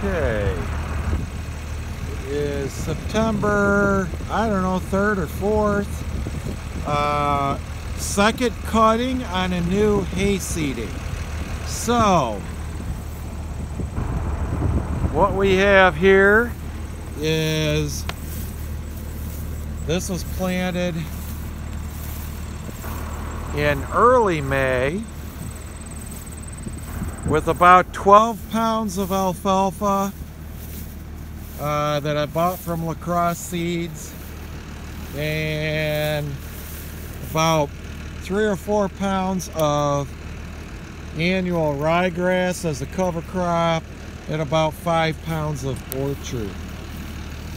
Okay. It is September, I don't know, 3rd or 4th. Second cutting on a new hay seeding. So, what we have here is, this was planted in early May with about 12 pounds of alfalfa that I bought from Lacrosse Seeds, and about 3 or 4 pounds of annual ryegrass as a cover crop, and about 5 pounds of orchard.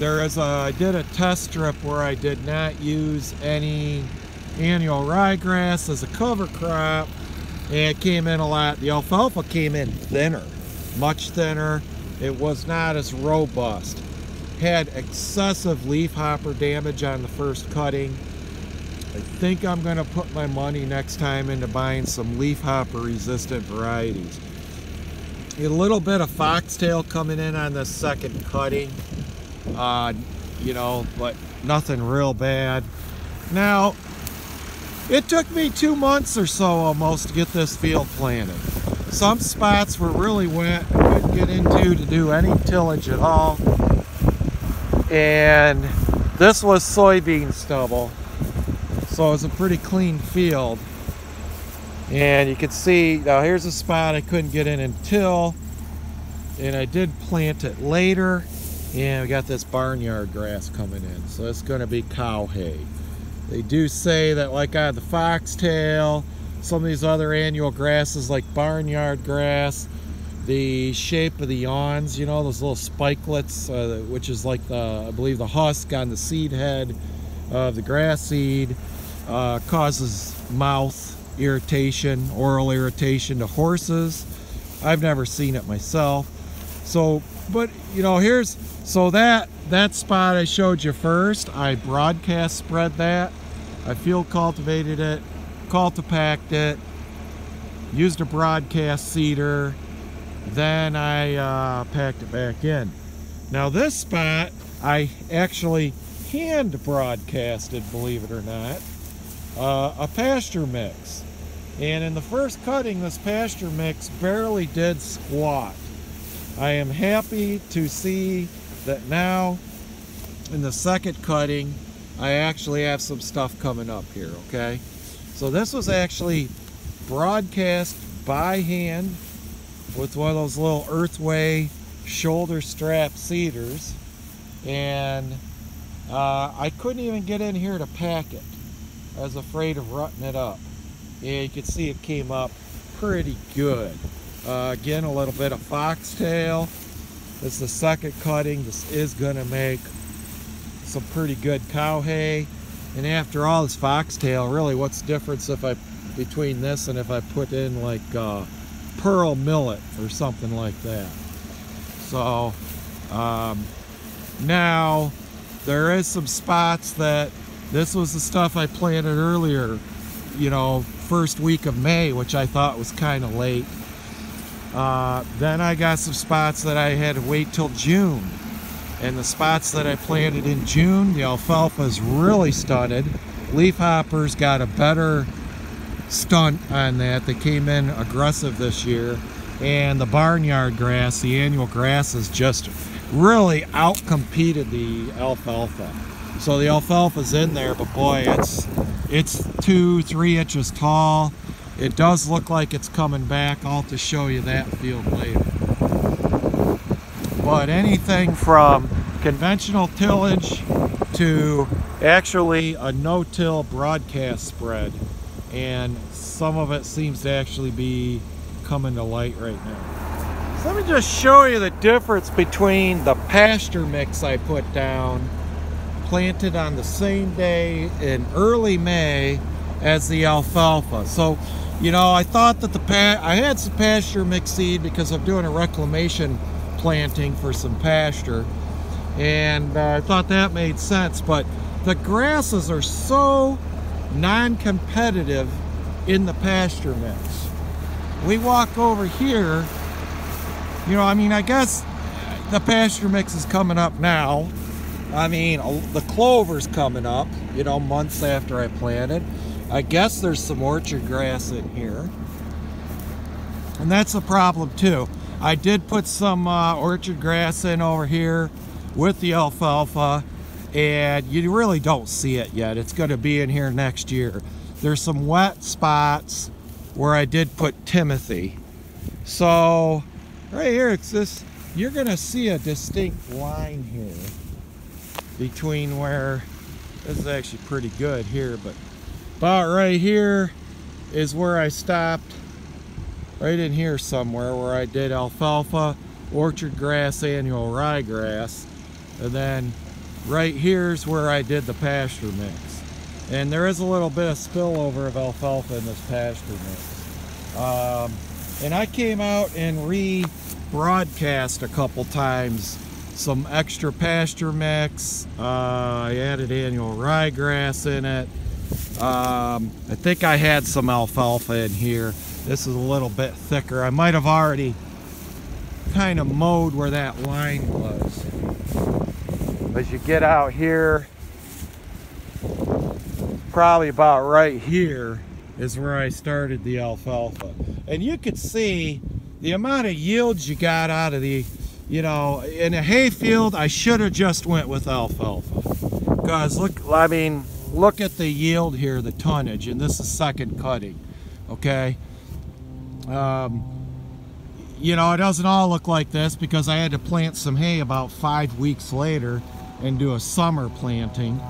I did a test strip where I did not use any annual ryegrass as a cover crop, and it came in a lot. The alfalfa came in thinner, much thinner. It was not as robust. Had excessive leafhopper damage on the first cutting. I think I'm going to put my money next time into buying some leafhopper resistant varieties. A little bit of foxtail coming in on the second cutting, you know, but nothing real bad. Now, it took me 2 months or so almost to get this field planted. Some spots were really wet, I couldn't get into to do any tillage at all. And this was soybean stubble, so it was a pretty clean field. And you can see, now here's a spot I couldn't get in until, and I did plant it later, and we got this barnyard grass coming in, so it's going to be cow hay. They do say that, like on the foxtail, some of these other annual grasses like barnyard grass, the shape of the awns, you know, those little spikelets, which is like I believe the husk on the seed head of the grass seed, causes mouth irritation, oral irritation to horses. I've never seen it myself. So, but you know, so that spot I showed you first, I broadcast spread that. I field cultivated it, cultipacked it, used a broadcast seeder, then I packed it back in. Now this spot I actually hand broadcasted, believe it or not, a pasture mix. And in the first cutting, this pasture mix barely did squat. I am happy to see that now in the second cutting I actually have some stuff coming up here, okay? So this was actually broadcast by hand with one of those little Earthway shoulder strap seeders, and I couldn't even get in here to pack it. I was afraid of rutting it up. And you can see it came up pretty good. Again, a little bit of foxtail. This is the second cutting. This is going to make some pretty good cow hay. And after all, this foxtail, really, what's the difference between this and if I put in like pearl millet or something like that? So now there is some spots that this was the stuff I planted earlier, you know, first week of May, which I thought was kind of late. Then I got some spots that I had to wait till June. And the spots that I planted in June, the alfalfa is really stunted. Leafhoppers got a better stunt on that. They came in aggressive this year. And the barnyard grass, the annual grasses, just really outcompeted the alfalfa. So the alfalfa's in there, but boy, it's 2-3 inches tall. It does look like it's coming back. I'll have to show you that field later. But anything from conventional tillage to actually a no-till broadcast spread, and some of it seems to actually be coming to light right now. So let me just show you the difference between the pasture mix I put down, planted on the same day in early May, as the alfalfa. So, you know, I thought that I had some pasture mix seed because I'm doing a reclamation planting for some pasture, and I thought that made sense. But the grasses are so non-competitive in the pasture mix. We walk over here, you know, I mean, I guess, the pasture mix is coming up now. I mean, the clover's coming up, you know, months after I planted. I guess there's some orchard grass in here. And that's a problem too. I did put some orchard grass in over here with the alfalfa, and you really don't see it yet. It's going to be in here next year. There's some wet spots where I did put Timothy. So right here, it's this, you're going to see a distinct line here between where, this is actually pretty good here, but about right here is where I stopped, right in here somewhere, where I did alfalfa, orchard grass, annual ryegrass, and then right here's where I did the pasture mix. And there is a little bit of spillover of alfalfa in this pasture mix. And I came out and re-broadcast a couple times some extra pasture mix. I added annual ryegrass in it. I think I had some alfalfa in here. This is a little bit thicker. I might have already kind of mowed where that line was. As you get out here, probably about right here is where I started the alfalfa. And you could see the amount of yields you got out of the, you know, in a hay field, I should have just went with alfalfa. Because look, I mean, look at the yield here, the tonnage, and this is second cutting, okay? You know, it doesn't all look like this because I had to plant some hay about 5 weeks later and do a summer planting.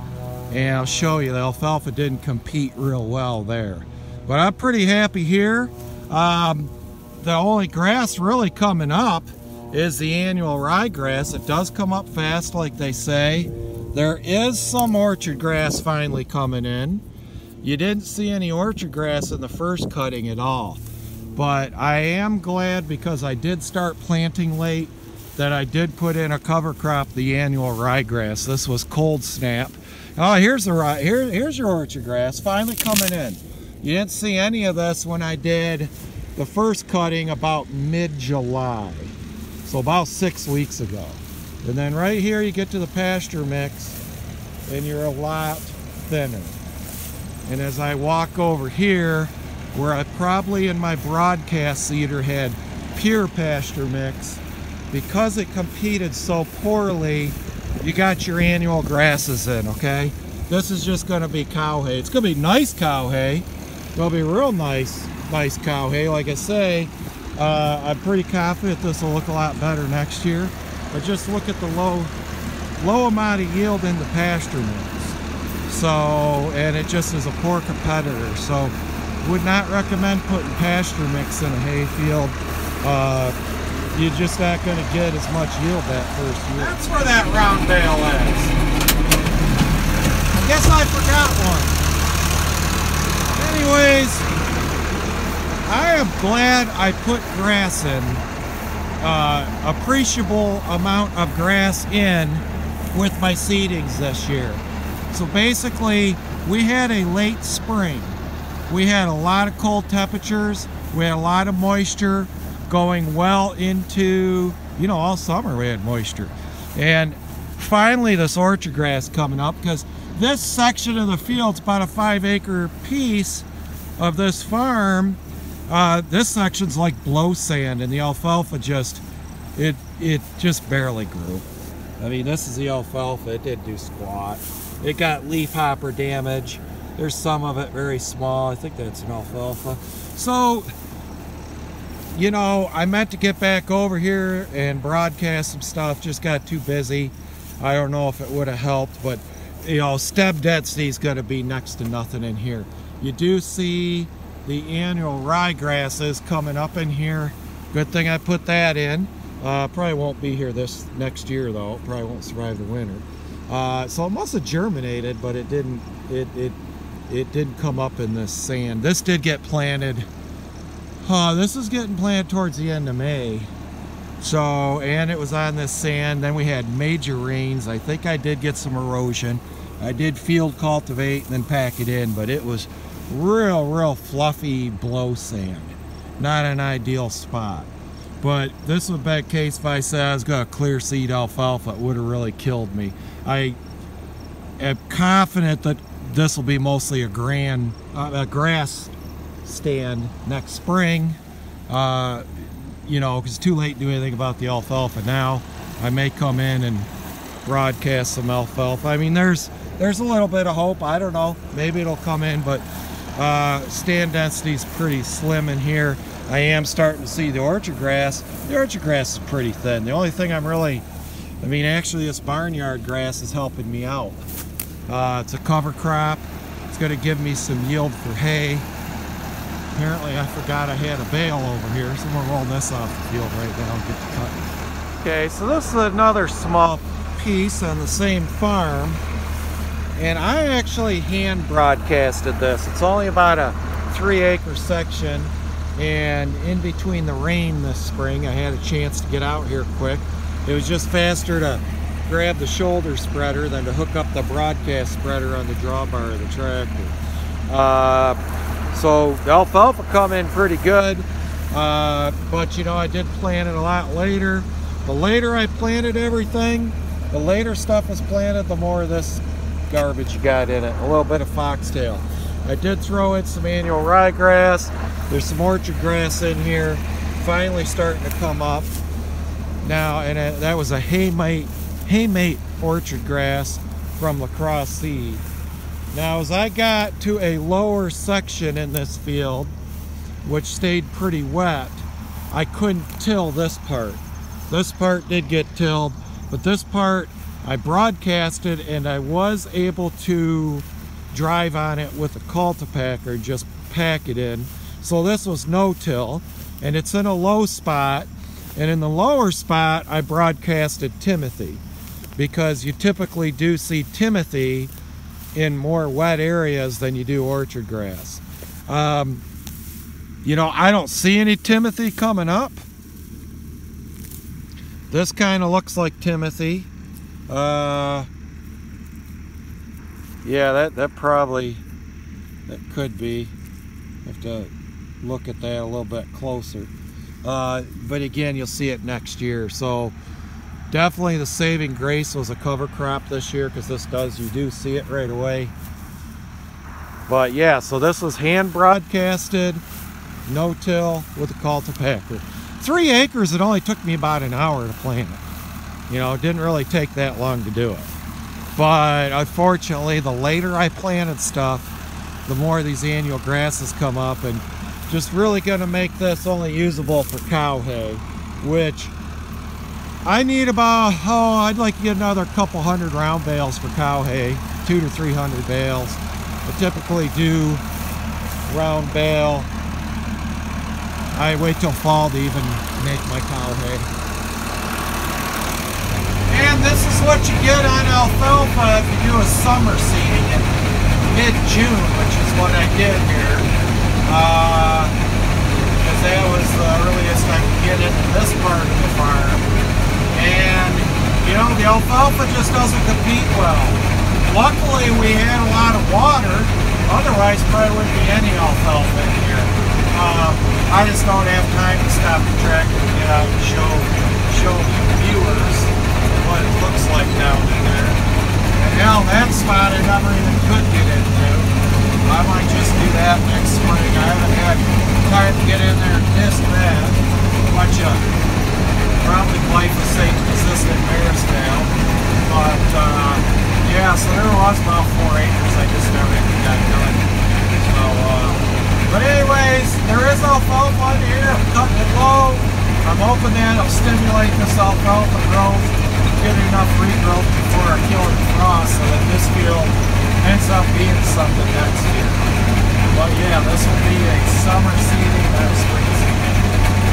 And I'll show you the alfalfa didn't compete real well there. But I'm pretty happy here. The only grass really coming up is the annual ryegrass. It does come up fast like they say. There is some orchard grass finally coming in. You didn't see any orchard grass in the first cutting at all. But I am glad, because I did start planting late, that I did put in a cover crop, the annual ryegrass. This was cold snap. Oh, here's the here's your orchard grass finally coming in. You didn't see any of this when I did the first cutting about mid-July. So about 6 weeks ago. And then right here you get to the pasture mix and you're a lot thinner. And as I walk over here, where I probably in my broadcast seeder had pure pasture mix, because it competed so poorly, you got your annual grasses in, okay? This is just gonna be cow hay. It's gonna be nice cow hay. It'll be real nice cow hay. Like I say, I'm pretty confident this will look a lot better next year. But just look at the low amount of yield in the pasture mix. So, and it just is a poor competitor. So, would not recommend putting pasture mix in a hay field. You're just not going to get as much yield that first year. That's where that round bale is. I guess I forgot one. Anyways, I am glad I put grass in. Appreciable amount of grass in with my seedings this year. So basically, we had a late spring. We had a lot of cold temperatures. We had a lot of moisture going well into, you know, all summer we had moisture. And finally this orchard grass coming up, because this section of the field's about a 5-acre piece of this farm. This section's like blow sand, and the alfalfa just, it just barely grew. I mean, this is the alfalfa. It didn't do squat. It got leaf hopper damage. There's some of it very small. I think that's an alfalfa. So, you know, I meant to get back over here and broadcast some stuff. Just got too busy. I don't know if it would have helped, but, you know, stem density is going to be next to nothing in here. You do see the annual ryegrass is coming up in here. Good thing I put that in. Probably won't be here this next year though. Probably won't survive the winter. So it must have germinated, but it didn't. It didn't come up in this sand. This did get planted. This is getting planted towards the end of May. So, and it was on this sand. Then we had major rains. I think I did get some erosion. I did field cultivate and then pack it in, but it was real fluffy blow sand. Not an ideal spot. But this would be a case if I said I was going to clear seed alfalfa, it would have really killed me. I am confident that this will be mostly a grass stand next spring. You know, because it's too late to do anything about the alfalfa now. I may come in and broadcast some alfalfa. I mean, there's a little bit of hope. I don't know. Maybe it'll come in, but stand density is pretty slim in here. I am starting to see the orchard grass. The orchard grass is pretty thin. The only thing actually this barnyard grass is helping me out. It's a cover crop. It's going to give me some yield for hay. Apparently I forgot I had a bale over here, so I'm going to roll this off the field right now and get the cut. Okay, so this is another small piece on the same farm. And I actually hand broadcasted this. It's only about a 3-acre section. And in between the rain this spring, I had a chance to get out here quick. It was just faster to grab the shoulder spreader than to hook up the broadcast spreader on the drawbar of the tractor. So the alfalfa come in pretty good, but you know, I did plant it a lot later. The later I planted everything, the later stuff was planted, the more of this garbage you got in it. A little bit of foxtail. I did throw in some annual ryegrass. There's some orchard grass in here, finally starting to come up now, and that was a Haymate orchard grass from La Crosse Seed. Now, as I got to a lower section in this field, which stayed pretty wet, I couldn't till this part. This part did get tilled, but this part I broadcasted, and I was able to drive on it with a cultipacker, just pack it in. So this was no-till, and it's in a low spot, and in the lower spot I broadcasted Timothy, because you typically do see Timothy in more wet areas than you do orchard grass. You know, I don't see any Timothy coming up. This kind of looks like Timothy. Yeah, that could be. Have to look at that a little bit closer. But again, you'll see it next year. So definitely the saving grace was a cover crop this year, because you do see it right away. But yeah, so this was hand broadcasted, no-till with a cultipacker. 3 acres, it only took me about an hour to plant it. You know, it didn't really take that long to do it. But unfortunately, the later I planted stuff, the more these annual grasses come up, and just really going to make this only usable for cow hay, which I need about, I'd like to get another couple hundred round bales for cow hay, 200 to 300 bales. I typically do round bale. I wait till fall to even make my cow hay. And this is what you get on alfalfa if you do a summer seeding in mid-June, which is what I did here. Because that was the earliest I could get into this part of the farm. And, you know, the alfalfa just doesn't compete well. Luckily, we had a lot of water. Otherwise, probably wouldn't be any alfalfa in here. I just don't have time to stop the tractor and get out and show viewers what it looks like down in there. And now that spot I never even could get into. I might just do that next spring. I haven't had time to get in there and test that. A bunch of probably glyphosate-resistant mare's tail. But yeah, so there was about 4 acres. I just never even got done. So, but anyways, there is alfalfa in here. I'm cutting it low. I'm hoping that it'll stimulate this alfalfa growth, get enough regrowth before I kill the frost, so that this field ends up being something next year. But yeah, this will be a summer seeding, not a spring seeding.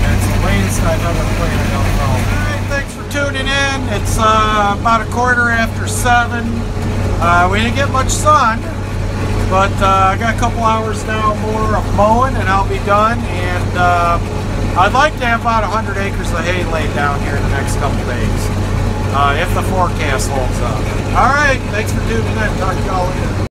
And it's the latest I've ever planted alfalfa. Alright, thanks for tuning in. It's about 7:15. We didn't get much sun, but I got a couple hours now more of mowing and I'll be done. And I'd like to have about 100 acres of hay laid down here in the next couple days, if the forecast holds up. Alright, thanks for tuning in. Talk to y'all later.